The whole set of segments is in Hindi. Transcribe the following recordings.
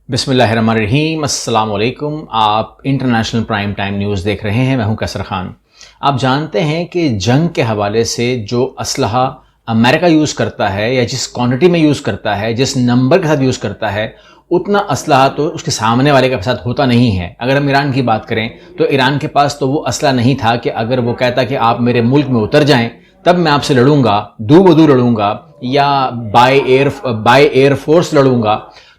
बिस्मिल्लाहिर्रहमानिर्रहीम, अस्सलाम वालेकुम। आप इंटरनेशनल प्राइम टाइम न्यूज़ देख रहे हैं। मैं हूं कैसर खान। आप जानते हैं कि जंग के हवाले से जो असलहा अमेरिका यूज़ करता है या जिस क्वांटिटी में यूज़ करता है, जिस नंबर के साथ यूज़ करता है, उतना असलहा तो उसके सामने वाले के साथ होता नहीं है। अगर हम ईरान की बात करें तो ईरान के पास तो वो असलहा नहीं था कि अगर वो कहता कि आप मेरे मुल्क में उतर जाएं तब मैं आपसे लड़ूंगा, दू बदू लड़ूंगा या बाय एयर फोर्स लड़ूंगा,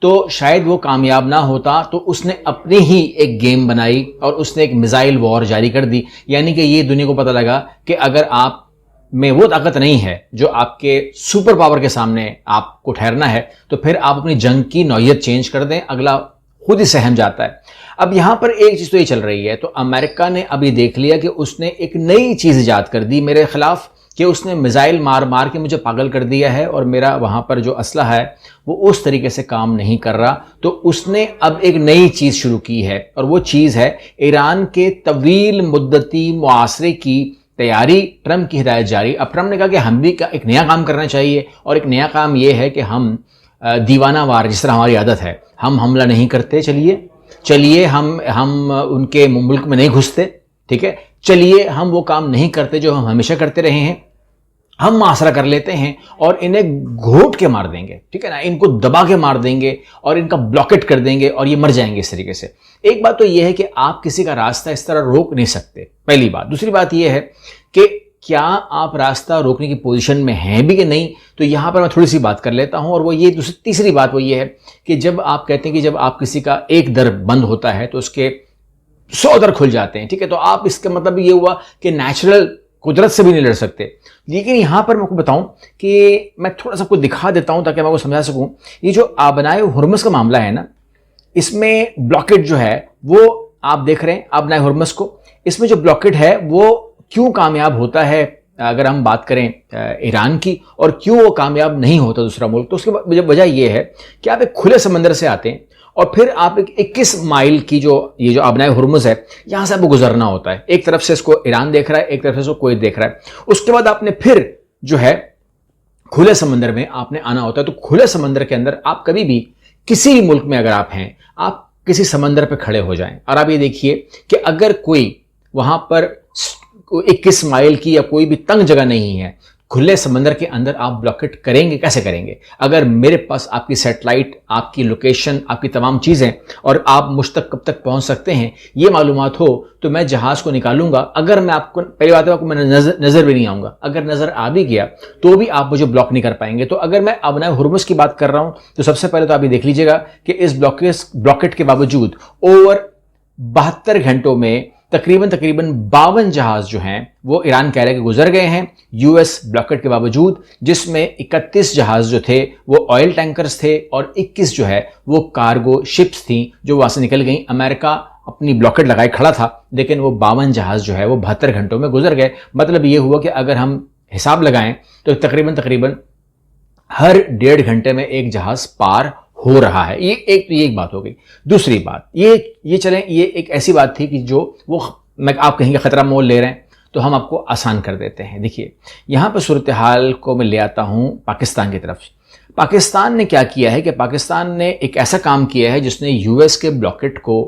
तो शायद वो कामयाब ना होता। तो उसने अपनी ही एक गेम बनाई और उसने एक मिसाइल वॉर जारी कर दी। यानी कि ये दुनिया को पता लगा कि अगर आप में वो ताकत नहीं है जो आपके सुपर पावर के सामने आपको ठहरना है, तो फिर आप अपनी जंग की नौयत चेंज कर दें, अगला खुद ही सहम जाता है। अब यहां पर एक चीज तो ये चल रही है, तो अमेरिका ने अभी देख लिया कि उसने एक नई चीज ईजाद कर दी मेरे खिलाफ, कि उसने मिसाइल मार मार के मुझे पागल कर दिया है और मेरा वहां पर जो असलहा है वो उस तरीके से काम नहीं कर रहा। तो उसने अब एक नई चीज शुरू की है और वो चीज है ईरान के तवील मुद्दती मुआसरे की तैयारी। ट्रंप की हिदायत जारी। अब ट्रंप ने कहा कि हम भी एक नया काम करना चाहिए और एक नया काम यह है कि हम दीवाना वार, जिस तरह हमारी आदत है, हम हमला नहीं करते। चलिए हम उनके मुल्क में नहीं घुसते, ठीक है। चलिए हम वो काम नहीं करते जो हम हमेशा करते रहे हैं, हम मुआसरा कर लेते हैं और इन्हें घोट के मार देंगे, ठीक है ना, इनको दबा के मार देंगे और इनका ब्लॉकेट कर देंगे और ये मर जाएंगे इस तरीके से। एक बात तो यह है कि आप किसी का रास्ता इस तरह रोक नहीं सकते, पहली बात। दूसरी बात यह है कि क्या आप रास्ता रोकने की पोजीशन में हैं भी कि नहीं। तो यहां पर मैं थोड़ी सी बात कर लेता हूं और वो ये तीसरी बात वो ये है कि जब आप कहते हैं कि जब आप किसी का एक दर बंद होता है तो उसके 100 दर खुल जाते हैं, ठीक है। तो आप इसका मतलब ये हुआ कि नेचुरल कुदरत से भी नहीं लड़ सकते। लेकिन यहां पर मैं आपको बताऊं कि मैं थोड़ा सा आपको दिखा देता हूं ताकि मैं आपको समझा सकूं। ये जो आबनाए हुर्मुज़ का मामला है ना, इसमें ब्लॉकेट जो है वो आप देख रहे हैं आबनाए हुर्मुज़ को। इसमें जो ब्लॉकेट है वो क्यों कामयाब होता है, अगर हम बात करें ईरान की, और क्यों वो कामयाब नहीं होता दूसरा मुल्क, तो उसकी वजह यह है कि आप एक खुले समंदर से आते हैं और फिर आप एक 21 माइल की ये जो आबनाए हुर्मुज़ है, यहां से आपको गुजरना होता है। एक तरफ से इसको ईरान देख रहा है, एक तरफ से इसको कुवैत देख रहा है। उसके बाद आपने फिर जो है खुले समंदर में आपने आना होता है। तो खुले समंदर के अंदर आप कभी भी किसी भी मुल्क में अगर आप हैं, आप किसी समंदर पर खड़े हो जाएं और आप ये देखिए कि अगर कोई वहां पर 21 माइल की या कोई भी तंग जगह नहीं है, खुले समंदर के अंदर आप ब्लॉकेट करेंगे, कैसे करेंगे। अगर मेरे पास आपकी सैटेलाइट, आपकी लोकेशन, आपकी तमाम चीज़ें और आप मुझ तक कब तक पहुंच सकते हैं ये मालूमात हो, तो मैं जहाज़ को निकालूंगा। अगर मैं आपको, पहली बात है, आपको मैं नज़र भी नहीं आऊंगा। अगर नज़र आ भी गया तो भी आप मुझे ब्लॉक नहीं कर पाएंगे। तो अगर मैं आबनाए हुर्मुज़ की बात कर रहा हूं तो सबसे पहले तो आप ये देख लीजिएगा कि इस ब्लॉकेट के बावजूद ओवर 72 घंटों में तकरीबन 52 जहाज जो हैं वो ईरान कह रहे कि गुजर गए हैं यूएस ब्लॉकेट के बावजूद, जिसमें 31 जहाज जो थे वो ऑयल टैंकर्स थे और 21 जो है वो कार्गो शिप्स थी जो वहां से निकल गई। अमेरिका अपनी ब्लॉकेट लगाए खड़ा था, लेकिन वो 52 जहाज जो है वो 72 घंटों में गुजर गए। मतलब ये हुआ कि अगर हम हिसाब लगाएं तो तकरीबन हर 1.5 घंटे में एक जहाज पार हो रहा है। ये एक बात हो गई। दूसरी बात ये चलें, ये एक ऐसी बात थी कि जो वो मैं आप कहेंगे खतरा मोल ले रहे हैं, तो हम आपको आसान कर देते हैं। देखिए यहां पर सूरत हाल को मैं ले आता हूं पाकिस्तान की तरफ। पाकिस्तान ने क्या किया है कि पाकिस्तान ने एक ऐसा काम किया है जिसने यूएस के ब्लॉकेट को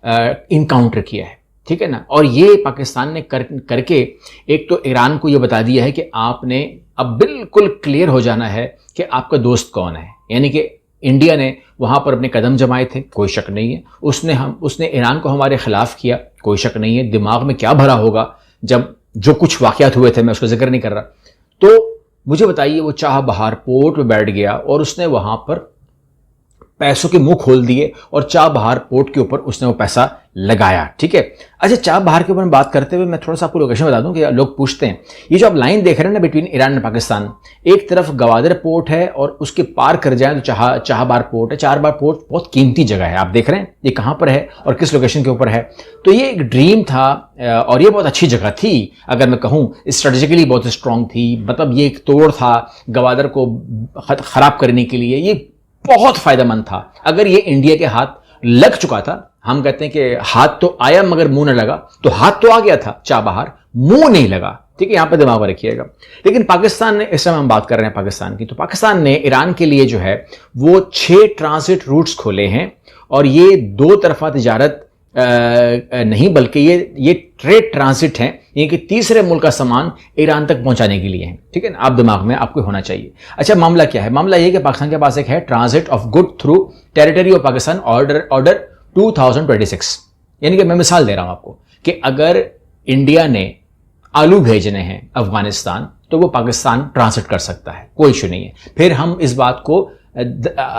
इनकाउंटर किया है, ठीक है ना। और ये पाकिस्तान ने करके एक तो ईरान को ये बता दिया है कि आपने अब बिल्कुल क्लियर हो जाना है कि आपका दोस्त कौन है। यानी कि इंडिया ने वहां पर अपने कदम जमाए थे, कोई शक नहीं है। उसने ईरान को हमारे खिलाफ किया, कोई शक नहीं है। दिमाग में क्या भरा होगा जब जो कुछ वाकयात हुए थे, मैं उसका जिक्र नहीं कर रहा। तो मुझे बताइए, वो चाह बहार पोर्ट पे बैठ गया और उसने वहां पर पैसों के मुंह खोल दिए और चाह बहार पोर्ट के ऊपर उसने वो पैसा लगाया, ठीक है। अच्छा, चाह बहार के ऊपर बात करते हुए मैं थोड़ा सा आपको लोकेशन बता दूं कि लोग पूछते हैं, ये जो आप लाइन देख रहे हैं ना बिटवीन ईरान और पाकिस्तान, एक तरफ गवादर पोर्ट है और उसके पार कर जाए तो चाहबार पोर्ट है। चाहबार पोर्ट बहुत कीमती जगह है। आप देख रहे हैं ये कहां पर है और किस लोकेशन के ऊपर है। तो ये एक ड्रीम था और ये बहुत अच्छी जगह थी। अगर मैं कहूं स्ट्रेटेजिकली बहुत स्ट्रांग थी, मतलब ये एक तोड़ था गवादर को खराब करने के लिए, ये बहुत फायदेमंद था। अगर ये इंडिया के हाथ लग चुका था, हम कहते हैं कि हाथ तो आया मगर मुंह न लगा, तो हाथ तो आ गया था चाबहार, मुंह नहीं लगा। ठीक है, यहाँ पे दिमाग में रखिएगा। लेकिन पाकिस्तान ने, इस समय हम बात कर रहे हैं पाकिस्तान की, तो पाकिस्तान ने ईरान के लिए जो है वो 6 ट्रांजिट रूट्स खोले हैं और ये 2 तरफा तिजारत नहीं बल्कि ये ट्रेड ट्रांजिट हैं, यानी कि तीसरे मुल्क का सामान ईरान तक पहुंचाने के लिए है। ठीक है ना, आप दिमाग में आपको होना चाहिए। अच्छा, मामला क्या है? मामला ये कि पाकिस्तान के पास एक है transit of good through territory of Pakistan order 2026। यानी कि मैं मिसाल दे रहा हूं आपको कि अगर इंडिया ने आलू भेजने हैं अफगानिस्तान तो वो पाकिस्तान ट्रांसलेट कर सकता है, कोई इशू नहीं है। फिर हम इस बात को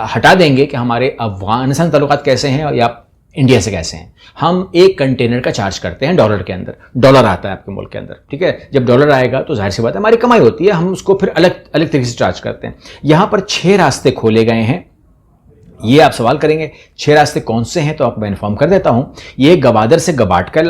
हटा देंगे कि हमारे अफगानिस्तान ताल्लुकात कैसे हैं या इंडिया से कैसे हैं। हम एक कंटेनर का चार्ज करते हैं डॉलर के अंदर, डॉलर आता है आपके मुल्क के अंदर, ठीक है। जब डॉलर आएगा तो जाहिर सी बात है हमारी कमाई होती है, हम उसको फिर अलग अलग तरीके से चार्ज करते हैं। यहां पर 6 रास्ते खोले गए हैं। ये आप सवाल करेंगे 6 रास्ते कौन से हैं, तो आपको मैं इन्फॉर्म कर देता हूं। ये गवादर से गबाट का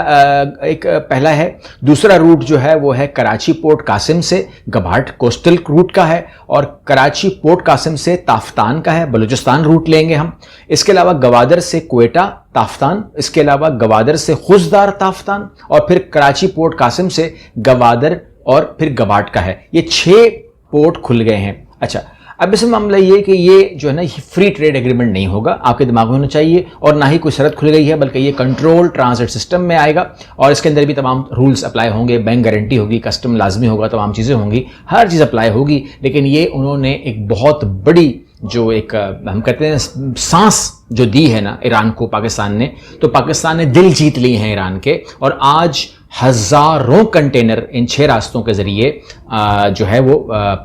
एक पहला है। दूसरा रूट जो है वो है कराची पोर्ट कासिम से गबाट, कोस्टल रूट का है। और कराची पोर्ट कासिम से ताफ्तान का है, बलूचिस्तान रूट लेंगे हम। इसके अलावा गवादर से क्वेटा ताफ्तान, इसके अलावा गवादर से खुशदार ताफ्तान, और फिर कराची पोर्ट कासिम से गवादर और फिर गबाट का है। ये 6 पोर्ट खुल गए हैं। अच्छा, अब इसमें मामला ये कि ये जो है ना फ्री ट्रेड एग्रीमेंट नहीं होगा, आपके दिमाग में होना चाहिए, और ना ही कोई शर्त खुल गई है, बल्कि ये कंट्रोल ट्रांजिट सिस्टम में आएगा और इसके अंदर भी तमाम रूल्स अप्लाई होंगे, बैंक गारंटी होगी, कस्टम लाजमी होगा, तमाम चीज़ें होंगी, हर चीज़ अप्लाई होगी। लेकिन ये उन्होंने एक बहुत बड़ी जो एक हम कहते हैं सांस जो दी है ना ईरान को पाकिस्तान ने, तो पाकिस्तान ने दिल जीत लिए हैं ईरान के, और आज हजारों कंटेनर इन 6 रास्तों के जरिए जो है वो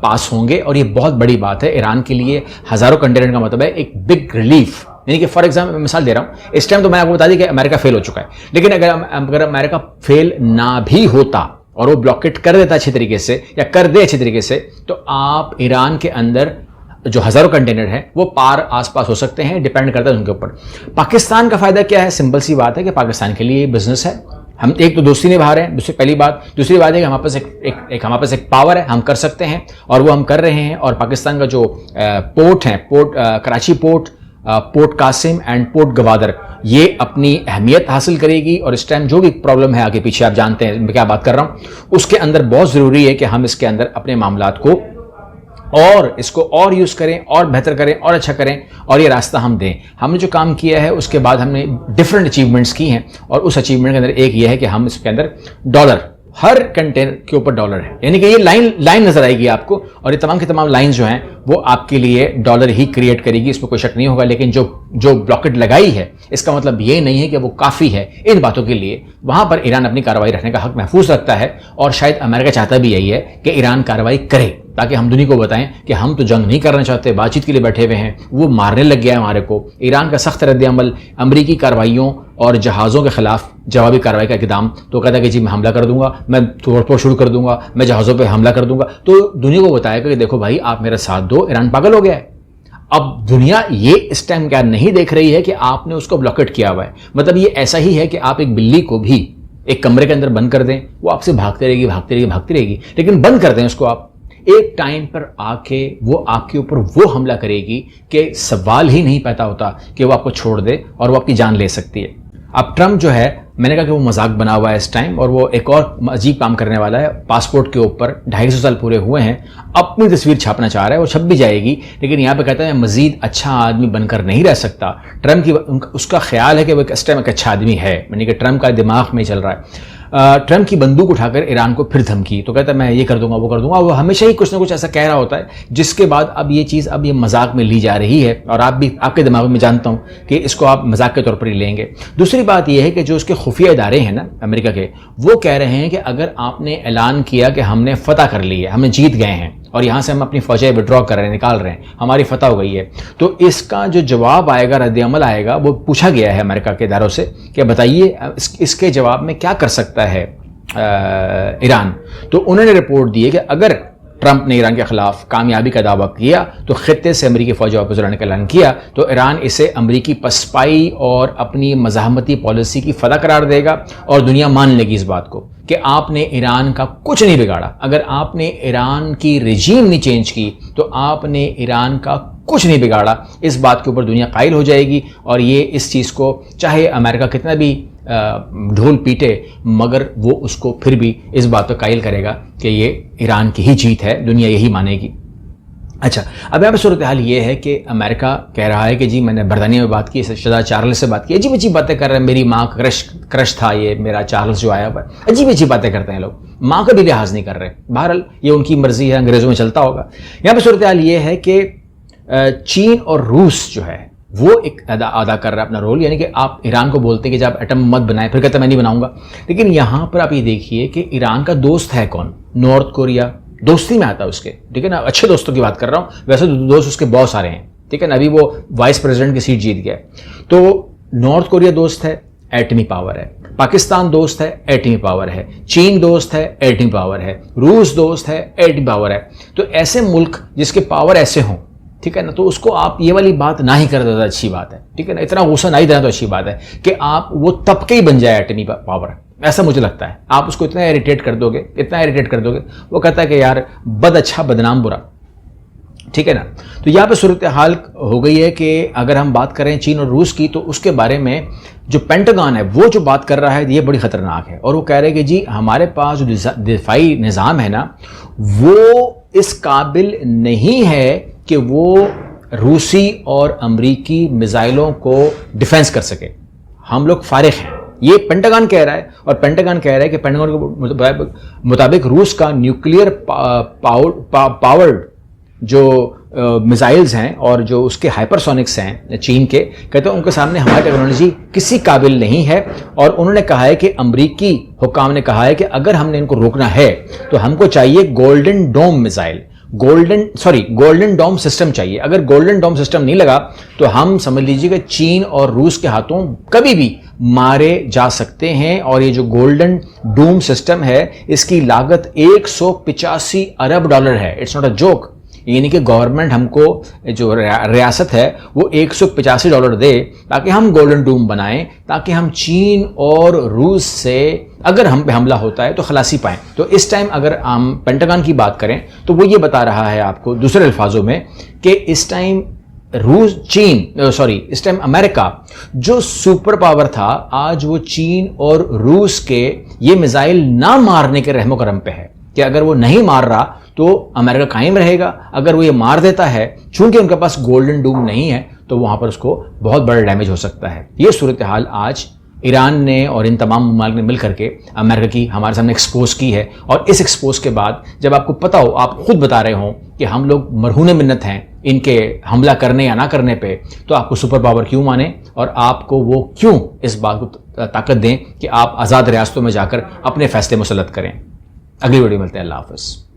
पास होंगे। और ये बहुत बड़ी बात है ईरान के लिए। हजारों कंटेनर का मतलब है एक बिग रिलीफ। यानी कि फॉर एग्जाम्पल मैं मिसाल दे रहा हूं, इस टाइम तो मैं आपको बता दी कि अमेरिका फेल हो चुका है, लेकिन अगर अमेरिका फेल ना भी होता और वो ब्लॉकेट कर देता अच्छी तरीके से या कर दे अच्छी तरीके से, तो आप ईरान के अंदर जो हजारों कंटेनर हैं वो पार आसपास हो सकते हैं, डिपेंड करता है उनके ऊपर। पाकिस्तान का फायदा क्या है? सिंपल सी बात है कि पाकिस्तान के लिए बिजनेस है। हम एक तो दोस्ती निभा रहे हैं, दूसरी पहली बात। दूसरी बात है कि हमारे पास हमारे पास एक पावर है, हम कर सकते हैं और वो हम कर रहे हैं। और पाकिस्तान का जो पोर्ट है, Karachi port, port Qasim and port Gwadar, ये अपनी अहमियत हासिल करेगी। और इस टाइम जो भी प्रॉब्लम है आगे पीछे, आप जानते हैं मैं क्या बात कर रहा हूँ, उसके अंदर बहुत ज़रूरी है कि हम इसके अंदर अपने मामलात को और इसको और यूज़ करें और बेहतर करें और अच्छा करें और ये रास्ता हम दें। हमने जो काम किया है उसके बाद हमने डिफरेंट अचीवमेंट्स की हैं, और उस अचीवमेंट के अंदर एक ये है कि हम इसके अंदर डॉलर, हर कंटेनर के ऊपर डॉलर है। यानी कि ये लाइन नजर आएगी आपको, और ये तमाम की तमाम लाइन जो हैं वो आपके लिए डॉलर ही क्रिएट करेगी, इसमें कोई शक नहीं होगा। लेकिन जो ब्लॉकेट लगाई है, इसका मतलब ये नहीं है कि वो काफ़ी है इन बातों के लिए। वहाँ पर ईरान अपनी कार्रवाई रखने का हक महफूज रखता है, और शायद अमेरिका चाहता भी यही है कि ईरान कार्रवाई करे, ताकि हम दुनिया को बताएं कि हम तो जंग नहीं करना चाहते, बातचीत के लिए बैठे हुए हैं। वो मारने लग गया है हमारे को। ईरान का सख्त रद्द-ए-अमल, अमरीकी कार्रवाइयों और जहाज़ों के खिलाफ जवाबी कार्रवाई का इक़दाम, तो कहता है कि जी मैं हमला कर दूंगा, मैं तोड़ शुरू कर दूंगा, मैं जहाज़ों पे हमला कर दूंगा। तो दुनिया को बताएगा कि देखो भाई आप मेरा साथ दो, ईरान पागल हो गया है। अब दुनिया ये इस टाइम क्या नहीं देख रही है कि आपने उसको ब्लॉकेट किया हुआ है। मतलब ये ऐसा ही है कि आप एक बिल्ली को भी एक कमरे के अंदर बंद कर दें, वो आपसे भागती रहेगी, लेकिन बंद कर दें उसको आप, एक टाइम पर आके वो आपके ऊपर वो हमला करेगी कि सवाल ही नहीं पैदा होता कि वो आपको छोड़ दे, और वो आपकी जान ले सकती है। अब ट्रम्प जो है, मैंने कहा कि वो मजाक बना हुआ है इस टाइम, और वो एक और अजीब काम करने वाला है। पासपोर्ट के ऊपर 250 साल पूरे हुए हैं, अपनी तस्वीर छापना चाह रहा है, वो छप भी जाएगी, लेकिन यहाँ पे कहता है मैं मजीद अच्छा आदमी बनकर नहीं रह सकता। ट्रम्प की उसका ख्याल है कि वो इस टाइम एक अच्छा आदमी है, यानी कि ट्रम्प का दिमाग में चल रहा है। ट्रम्प की बंदूक उठाकर ईरान को फिर धमकी, तो कहता है मैं ये कर दूंगा, वो कर दूंगा। वो हमेशा ही कुछ ना कुछ ऐसा कह रहा होता है, जिसके बाद अब ये चीज़ अब ये मजाक में ली जा रही है, और आप भी आपके दिमाग में जानता हूँ कि इसको आप मजाक के तौर पर ही लेंगे। दूसरी बात यह है कि जो उसके खुफिया इदारे हैं ना अमेरिका के, वो कह रहे हैं कि अगर आपने ऐलान किया कि हमने फतह कर ली है, हमने जीत गए हैं और यहाँ से हम अपनी फौजें विड्रॉ कर रहे हैं, निकाल रहे हैं, हमारी फतह हो गई है, तो इसका जो जवाब आएगा, रद्द-ए-अमल आएगा, वो पूछा गया है अमेरिका के इदारों से कि बताइए इसके जवाब में क्या कर सकता है ईरान। तो उन्होंने रिपोर्ट दी है कि अगर ट्रंप ने ईरान के खिलाफ कामयाबी का दावा किया, तो खित्ते से अमरीकी फौज वापस लाने का ऐलान किया, तो ईरान इसे अमरीकी पसपाई और अपनी मज़ाहमती पॉलिसी की फतह करार देगा, और दुनिया मान लेगी इस बात को कि आपने ईरान का कुछ नहीं बिगाड़ा। अगर आपने ईरान की रिजीम नहीं चेंज की, तो आपने ईरान का कुछ नहीं बिगाड़ा। इस बात के ऊपर दुनिया कायल हो जाएगी, और ये इस चीज़ को चाहे अमेरिका कितना भी ढोल पीटे, मगर वो उसको फिर भी इस बात पर कायल करेगा कि ये ईरान की ही जीत है, दुनिया यही मानेगी। अच्छा, अब यहाँ पर सूरत हाल ये है कि अमेरिका कह रहा है कि जी मैंने बरतानिया में बात की, शहजादा चार्ल्स से बात की, अजीब अजीब बातें कर रहे हैं, मेरी माँ का क्रश था ये मेरा चार्ल्स जो आया हुआ, अजीब अजीब बातें करते हैं लोग, माँ का भी लिहाज नहीं कर रहे। बहरहाल ये उनकी मर्जी है, अंग्रेज़ों में चलता होगा। यहाँ पर सूरत हाल ये है कि चीन और रूस जो है वो एक अदा कर रहा है अपना रोल, यानी कि आप ईरान को बोलते हैं कि जब आप एटम मत बनाए, फिर कहते मैं नहीं बनाऊंगा। लेकिन यहाँ पर आप ये देखिए कि ईरान का दोस्त है कौन? नॉर्थ कोरिया दोस्ती में आता है उसके, ठीक है ना, अच्छे दोस्तों की बात कर रहा हूँ, वैसे दोस्त उसके बहुत सारे हैं, ठीक है ना, अभी वो वाइस प्रेसिडेंट की सीट जीत गया। तो नॉर्थ कोरिया दोस्त है, एटमी पावर है, पाकिस्तान दोस्त है, एटमी पावर है, चीन दोस्त है, एटमी पावर है, रूस दोस्त है, एटमी पावर है। तो ऐसे मुल्क जिसके पावर ऐसे हों, ठीक है ना, तो उसको आप ये वाली बात ना ही कर दो तो अच्छी बात है, ठीक है ना, इतना गुस्सा नहीं देना तो अच्छी बात है कि आप वो तबके ही बन जाए एटमी पावर, ऐसा मुझे लगता है। आप उसको इतना इरिटेट कर दोगे, इतना इरिटेट कर दोगे, वो कहता है कि यार बद अच्छा बदनाम बुरा, ठीक है ना। तो यहाँ पे सूरत हाल हो गई है कि अगर हम बात करें चीन और रूस की, तो उसके बारे में जो पेंटागन है वो जो बात कर रहा है ये बड़ी ख़तरनाक है, और वो कह रहे हैं कि जी हमारे पास जो दिफाई निज़ाम है ना, वो इस काबिल नहीं है कि वो रूसी और अमरीकी मिसाइलों को डिफेंस कर सके, हम लोग फारिग हैं, ये पेंटागन कह रहा है। और पेंटागन कह रहा है कि पेंटागन के मुताबिक रूस का न्यूक्लियर पावर्ड जो मिसाइल्स हैं और जो उसके हाइपरसोनिक्स हैं चीन के, कहते हैं उनके सामने हमारी टेक्नोलॉजी किसी काबिल नहीं है। और उन्होंने कहा है कि अमरीकी हुकाम ने कहा है कि अगर हमने इनको रोकना है तो हमको चाहिए गोल्डन डोम मिसाइल, गोल्डन डोम सिस्टम चाहिए। अगर गोल्डन डोम सिस्टम नहीं लगा तो हम समझ लीजिए कि चीन और रूस के हाथों कभी भी मारे जा सकते हैं। और ये जो गोल्डन डोम सिस्टम है इसकी लागत 185 अरब डॉलर है, इट्स नॉट अ जोक। यानी कि गवर्नमेंट हमको जो रियासत है वो 185 डॉलर दे ताकि हम गोल्डन डोम बनाएं, ताकि हम चीन और रूस से अगर हम पे हमला होता है तो खलासी पाएं। तो इस टाइम अगर हम पेंटागन की बात करें तो वो ये बता रहा है आपको दूसरे अल्फाजों में कि इस टाइम इस टाइम अमेरिका जो सुपर पावर था, आज वो चीन और रूस के ये मिसाइल ना मारने के रहमो करम पे है कि अगर वो नहीं मार रहा तो अमेरिका कायम रहेगा। अगर वो ये मार देता है, चूंकि उनके पास गोल्डन डोम नहीं है, तो वहां पर उसको बहुत बड़ा डैमेज हो सकता है। ये सूरत हाल आज ईरान ने और इन तमाम ममालिक ने मिल करके अमेरिका की हमारे सामने एक्सपोज की है। और इस एक्सपोज के बाद जब आपको पता हो, आप खुद बता रहे हो कि हम लोग मरहून मिन्नत हैं इनके हमला करने या ना करने पे, तो आपको सुपर पावर क्यों माने और आपको वो क्यों इस बात को ताकत दें कि आप आज़ाद रियासतों में जाकर अपने फैसले मुसल्लत करें। अगली वीडियो मिलते हैं। अल्लाह हाफ़िज़।